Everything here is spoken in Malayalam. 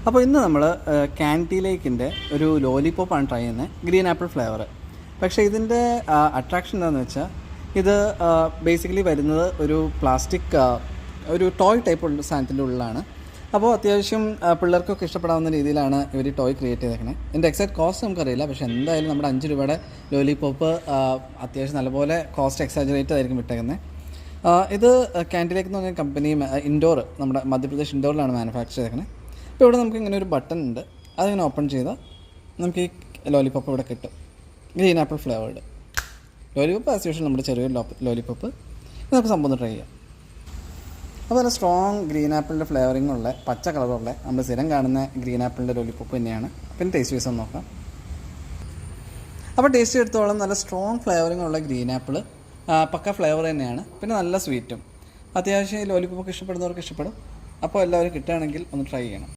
അപ്പോൾ ഇന്ന് നമ്മൾ ക്യാൻഡി ലേക്കിൻ്റെ ഒരു ലോലിപോപ്പാണ് ട്രൈ ചെയ്യുന്നത്, ഗ്രീൻ ആപ്പിൾ ഫ്ലേവർ. പക്ഷേ ഇതിൻ്റെ അട്രാക്ഷൻ എന്താണെന്ന് വെച്ചാൽ ഇത് ബേസിക്കലി വരുന്നത് ഒരു പ്ലാസ്റ്റിക് ഒരു ടോയ് ടൈപ്പ് സാധനത്തിൻ്റെ ഉള്ളിലാണ്. അപ്പോൾ അത്യാവശ്യം പിള്ളേർക്കൊക്കെ ഇഷ്ടപ്പെടാവുന്ന രീതിയിലാണ് ഇവർ ടോയ് ക്രിയേറ്റ് ചെയ്തേക്കുന്നത്. ഇതിൻ്റെ എക്സാക്ട് കോസ്റ്റ് നമുക്കറിയില്ല, പക്ഷേ എന്തായാലും നമ്മുടെ 5 രൂപയുടെ ലോലിപോപ്പ് അത്യാവശ്യം നല്ലപോലെ കോസ്റ്റ് എക്സാജറേറ്റ് ആയിരിക്കും വിട്ടേക്കുന്നത്. ഇത് ക്യാൻഡി ലേക്ക് എന്ന് പറഞ്ഞ കമ്പനി ഇൻഡോർ, നമ്മുടെ മധ്യപ്രദേശ് ഇൻഡോറിലാണ് മാനുഫാക്ചർ ചെയ്തേക്കുന്നത്. ഇപ്പോൾ ഇവിടെ നമുക്ക് ഇങ്ങനെ ഒരു ബട്ടൺ ഉണ്ട്, അതിങ്ങനെ ഓപ്പൺ ചെയ്താൽ നമുക്ക് ഈ ലോലിപോപ്പ് ഇവിടെ കിട്ടും. Green apple flavoured lollipop as usual, നമ്മുടെ ചെറിയൊരു ലോലിപോപ്പ്. ഇത് നമുക്ക് സംഭവം ട്രൈ ചെയ്യാം. അപ്പോൾ നല്ല സ്ട്രോങ് ഗ്രീൻ ആപ്പിളിൻ്റെ ഫ്ലേവറിംഗ് ഉള്ള പച്ച കളറുള്ള നമ്മൾ സ്ഥിരം കാണുന്ന ഗ്രീൻ ആപ്പിളിൻ്റെ ലോലിപോപ്പ് തന്നെയാണ്. പിന്നെ ടേസ്റ്റ് വൈസ് ഒന്ന് നോക്കാം. അപ്പോൾ ടേസ്റ്റ് എടുത്തോളം നല്ല സ്ട്രോങ് ഫ്ലേവറിംഗ് ഉള്ള ഗ്രീൻ ആപ്പിൾ, പക്ക ഫ്ലേവർ തന്നെയാണ്. പിന്നെ നല്ല സ്വീറ്റും. അത്യാവശ്യം ഈ ലോലിപോപ്പൊക്കെ ഇഷ്ടപ്പെടുന്നവർക്ക് ഇഷ്ടപ്പെടും. അപ്പോൾ എല്ലാവരും കിട്ടുകയാണെങ്കിൽ ഒന്ന് ട്രൈ ചെയ്യണം.